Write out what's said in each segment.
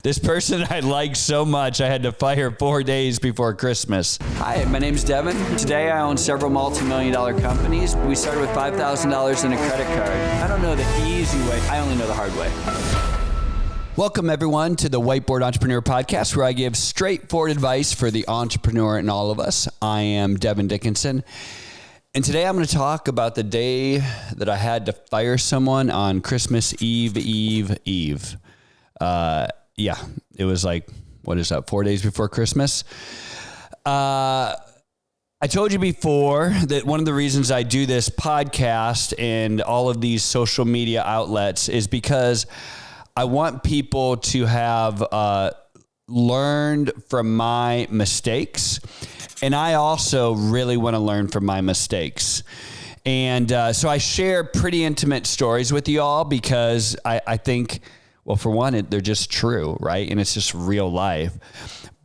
This person I liked so much, I had to fire 4 days before Christmas. Hi, my name's Devon. Today I own several multi-million-dollar companies. We started with $5,000 in a credit card. I don't know the easy way. I only know the hard way. Welcome, everyone, to the Whiteboard Entrepreneur Podcast, where I give straightforward advice for the entrepreneur in all of us. I am Devon Dickinson. And today I'm going to talk about the day that I had to fire someone on Christmas Eve. Yeah, it was like, what is that, 4 days before Christmas? I told you before that one of the reasons I do this podcast and all of these social media outlets is because I want people to have learned from my mistakes. And I also really want to learn from my mistakes. And so I share pretty intimate stories with you all because I think, well, for one, they're just true, right? And it's just real life.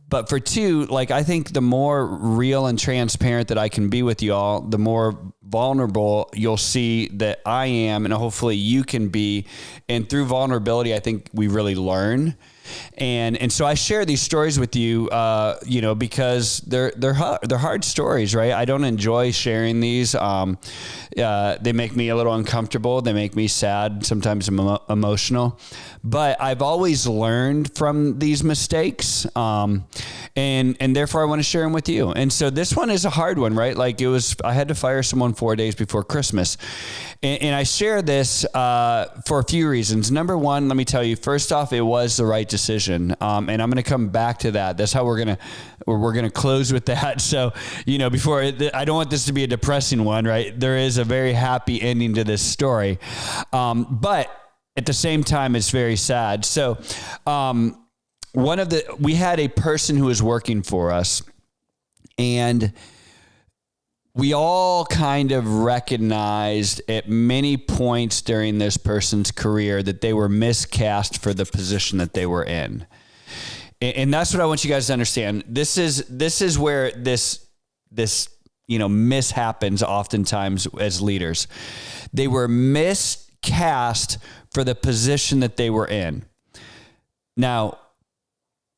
But for two, I think the more real and transparent that I can be with you all, the more vulnerable you'll see that I am, and hopefully you can be. And through vulnerability, I think we really learn. And so I share these stories with you, because they're hard stories, right? I don't enjoy sharing these. They make me a little uncomfortable. They make me sad, sometimes emotional. But I've always learned from these mistakes, and therefore I want to share them with you. And so this one is a hard one, right? I had to fire someone 4 days before Christmas, and I share this for a few reasons. Number one, let me tell you, first off, it was the right decision. And I'm going to come back to that. That's how we're going to close with that. So, before I don't want this to be a depressing one, right? There is a very happy ending to this story. But at the same time, it's very sad. So, we had a person who was working for us, and we all kind of recognized at many points during this person's career that they were miscast for the position that they were in. And that's what I want you guys to understand. This is where this miss happens oftentimes as leaders. They were miscast for the position that they were in. Now,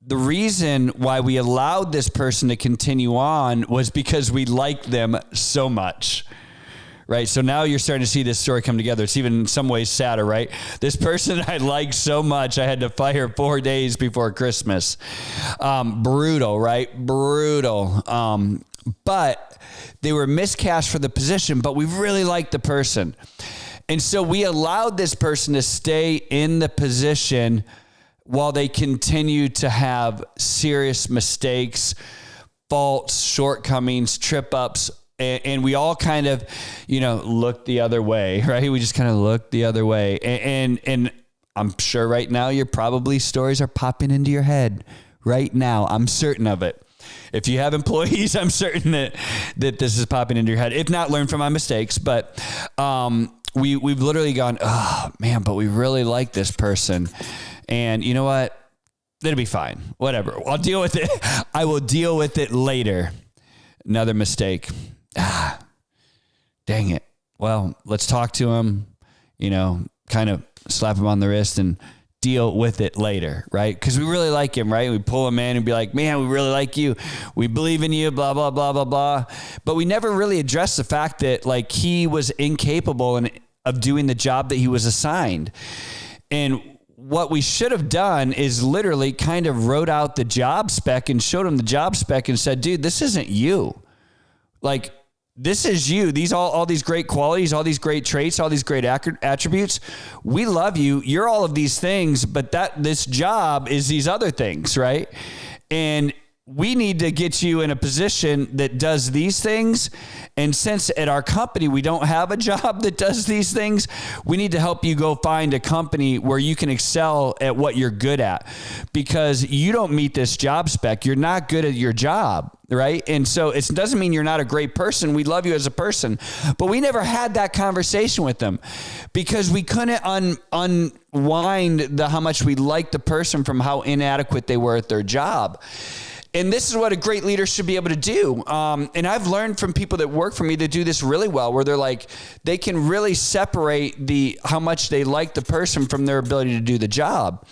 the reason why we allowed this person to continue on was because we liked them so much, right? So now you're starting to see this story come together. It's even in some ways sadder, right? This person I liked so much, I had to fire 4 days before Christmas. Brutal, right? Brutal. But they were miscast for the position, but we really liked the person. And so we allowed this person to stay in the position while they continue to have serious mistakes, faults, shortcomings, trip-ups, and we all kind of, looked the other way, right? We just kind of looked the other way. And I'm sure right now stories are popping into your head right now. I'm certain of it. If you have employees, I'm certain that this is popping into your head. If not, learn from my mistakes. But we've literally gone, oh, man, but we really like this person. And you know what? It'll be fine. Whatever. I'll deal with it. I will deal with it later. Another mistake. Dang it. Well, let's talk to him, kind of slap him on the wrist and deal with it later, right? Because we really like him, right? We pull him in and be like, man, we really like you. We believe in you, blah, blah, blah, blah, blah. But we never really addressed the fact that he was incapable of doing the job that he was assigned. And what we should have done is literally kind of wrote out the job spec and showed him the job spec and said, dude, this isn't you. This is you. All these great qualities, all these great traits, all these great attributes. We love you. You're all of these things, but this job is these other things, right? And we need to get you in a position that does these things. And since at our company, we don't have a job that does these things, we need to help you go find a company where you can excel at what you're good at, because you don't meet this job spec. You're not good at your job, right? And so it doesn't mean you're not a great person. We love you as a person, but we never had that conversation with them because we couldn't unwind how much we liked the person from how inadequate they were at their job. And this is what a great leader should be able to do. And I've learned from people that work for me that do this really well, where they're like, they can really separate how much they like the person from their ability to do the job.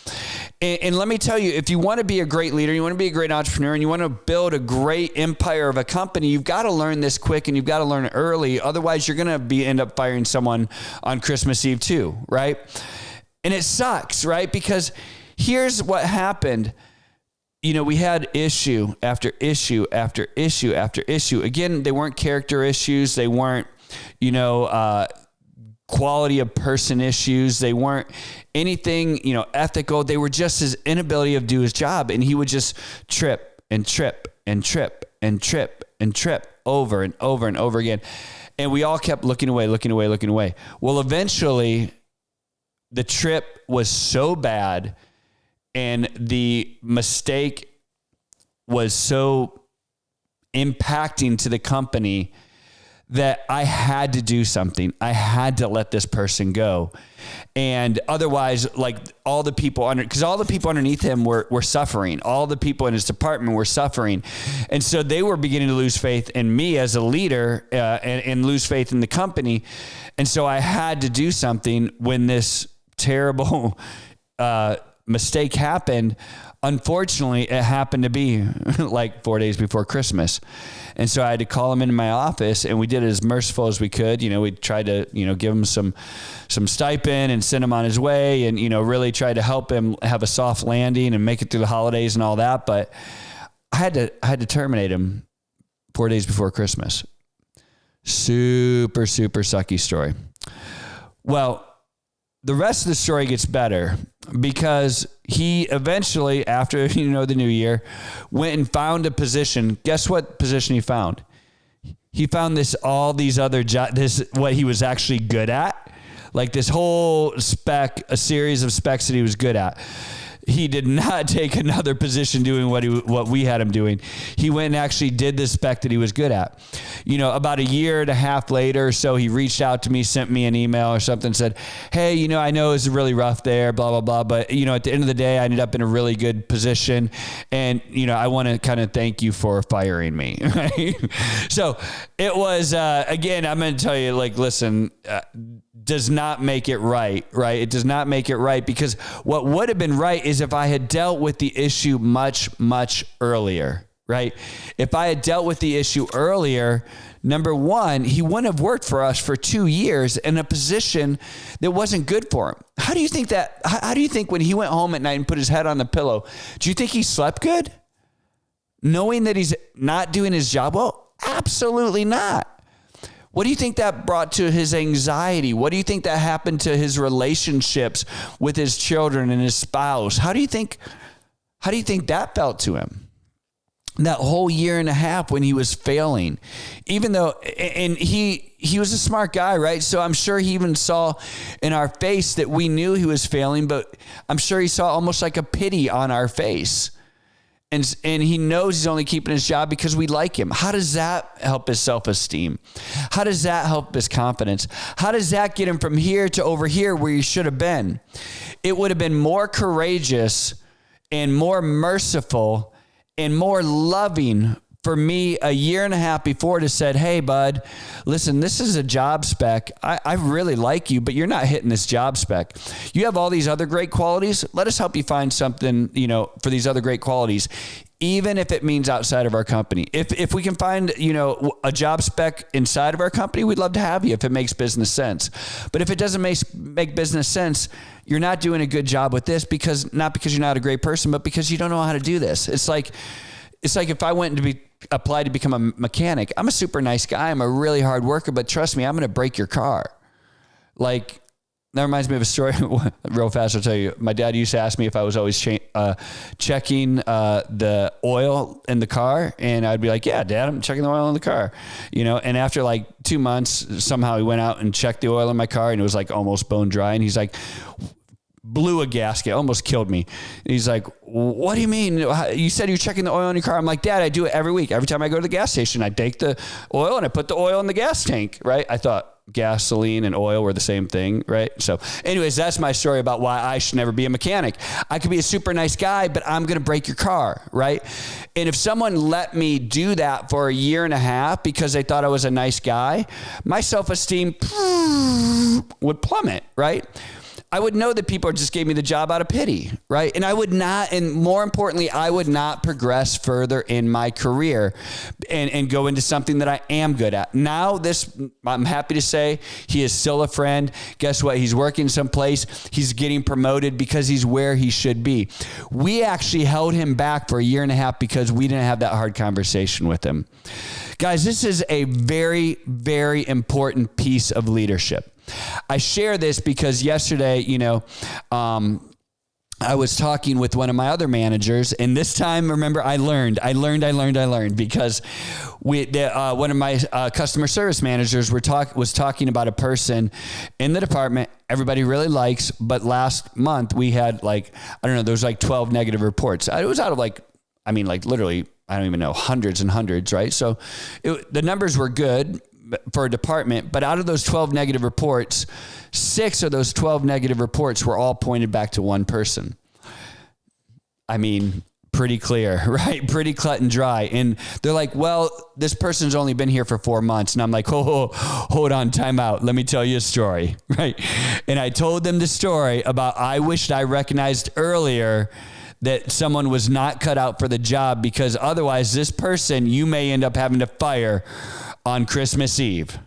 And let me tell you, if you want to be a great leader, you want to be a great entrepreneur, and you want to build a great empire of a company, you've got to learn this quick and you've got to learn it early. Otherwise, you're going to end up firing someone on Christmas Eve too, right? And it sucks, right? Because here's what happened. We had issue after issue after issue after issue. Again, they weren't character issues. They weren't, quality of person issues. They weren't anything, ethical. They were just his inability to do his job. And he would just trip and trip and trip and trip and trip over and over and over again. And we all kept looking away. Well, eventually the trip was so bad and the mistake was so impacting to the company that I had to do something. I had to let this person go. And otherwise, like all the people underneath him were suffering. All the people in his department were suffering. And so they were beginning to lose faith in me as a leader and lose faith in the company. And so I had to do something when this terrible mistake happened. Unfortunately, it happened to be like 4 days before Christmas. And so I had to call him into my office, and we did it as merciful as we could. We tried to, give him some stipend and send him on his way, and, really tried to help him have a soft landing and make it through the holidays and all that. But I had to terminate him 4 days before Christmas. Super, super sucky story. Well, the rest of the story gets better because he eventually, after, the new year, went and found a position. Guess what position he found? He found all these other jobs, what he was actually good at. Like this whole a series of specs that he was good at. He did not take another position doing what we had him doing. He went and actually did the spec that he was good at. About a year and a half later, so he reached out to me, sent me an email or something, said, hey, I know it's really rough there, blah, blah, blah. But, at the end of the day, I ended up in a really good position. And, I want to kind of thank you for firing me. Right? So it was, again, I'm going to tell you, listen, does not make it right? It does not make it right, because what would have been right is if I had dealt with the issue much, much earlier, right? If I had dealt with the issue earlier, number one, he wouldn't have worked for us for 2 years in a position that wasn't good for him. How do you think when he went home at night and put his head on the pillow, do you think he slept good? Knowing that he's not doing his job well? Absolutely not. What do you think that brought to his anxiety? What do you think that happened to his relationships with his children and his spouse? How do you think that felt to him? That whole year and a half when he was failing, even though, and he was a smart guy, right? So I'm sure he even saw in our face that we knew he was failing, but I'm sure he saw almost like a pity on our face. And he knows he's only keeping his job because we like him. How does that help his self-esteem? How does that help his confidence? How does that get him from here to over here where he should have been? It would have been more courageous and more merciful and more loving for me a year and a half before to said, hey, bud, listen, this is a job spec. I really like you, but you're not hitting this job spec. You have all these other great qualities. Let us help you find something, for these other great qualities, even if it means outside of our company. If we can find, a job spec inside of our company, we'd love to have you if it makes business sense. But if it doesn't make business sense, you're not doing a good job with this not because you're not a great person, but because you don't know how to do this. It's like if I went to applied to become a mechanic. I'm a super nice guy. I'm a really hard worker, but trust me, I'm going to break your car. That reminds me of a story real fast. I'll tell you. My dad used to ask me if I was always checking the oil in the car. And I'd be like, yeah, Dad, I'm checking the oil in the car. And after 2 months, somehow he went out and checked the oil in my car and it was almost bone dry. And he's like, blew a gasket, almost killed me. And he's like, what do you mean? You said you're checking the oil in your car. I'm like, Dad, I do it every week. Every time I go to the gas station, I take the oil and I put the oil in the gas tank, right? I thought, gasoline and oil were the same thing, right? So anyways, that's my story about why I should never be a mechanic. I could be a super nice guy, but I'm going to break your car, right? And if someone let me do that for a year and a half because they thought I was a nice guy, my self-esteem would plummet, right? I would know that people just gave me the job out of pity, right? And I would not, and more importantly, I would not progress further in my career and go into something that I am good at. Now I'm happy to say he is still a friend. Guess what? He's working someplace. He's getting promoted because he's where he should be. We actually held him back for a year and a half because we didn't have that hard conversation with him. Guys, this is a very, very important piece of leadership. I share this because yesterday, I was talking with one of my other managers, and this time, remember, I learned because one of my customer service managers was talking about a person in the department everybody really likes, but last month we had there was 12 negative reports. It was out of literally, I don't even know, hundreds and hundreds, right? So the numbers were good for a department, but out of those 12 negative reports, 6 of those 12 negative reports were all pointed back to one person. I mean, pretty clear, right? Pretty cut and dry. And they're like, well, this person's only been here for 4 months. And I'm like, hold on, time out. Let me tell you a story, right? And I told them the story about, I wished I recognized earlier that someone was not cut out for the job, because otherwise this person you may end up having to fire on Christmas Eve.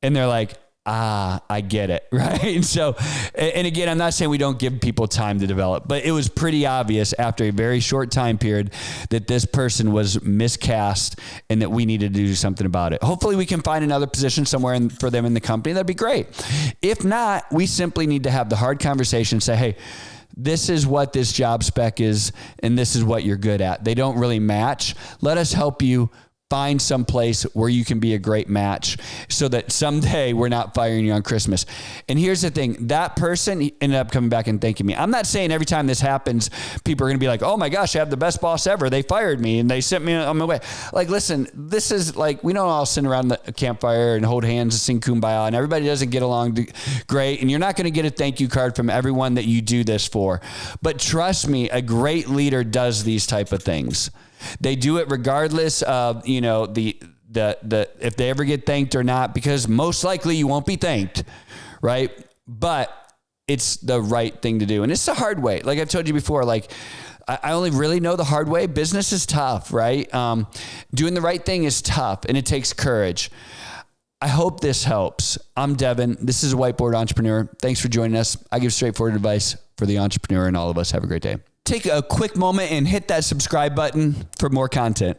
And they're like, I get it, right? And so, and again, I'm not saying we don't give people time to develop, but it was pretty obvious after a very short time period that this person was miscast and that we needed to do something about it. Hopefully we can find another position somewhere for them in the company. That'd be great. If not, we simply need to have the hard conversation and say, hey, this is what this job spec is, and this is what you're good at. They don't really match. Let us help you find some place where you can be a great match so that someday we're not firing you on Christmas. And here's the thing, that person ended up coming back and thanking me. I'm not saying every time this happens, people are going to be like, oh my gosh, I have the best boss ever. They fired me and they sent me on my way. Like, listen, this is like, we don't all sit around the campfire and hold hands and sing Kumbaya, and everybody doesn't get along great. And you're not going to get a thank you card from everyone that you do this for. But trust me, a great leader does these type of things. They do it regardless of, the if they ever get thanked or not, because most likely you won't be thanked, right? But it's the right thing to do. And it's the hard way. Like I've told you before, I only really know the hard way. Business is tough, right? Doing the right thing is tough, and it takes courage. I hope this helps. I'm Devon. This is a Whiteboard Entrepreneur. Thanks for joining us. I give straightforward advice for the entrepreneur and all of us. Have a great day. Take a quick moment and hit that subscribe button for more content.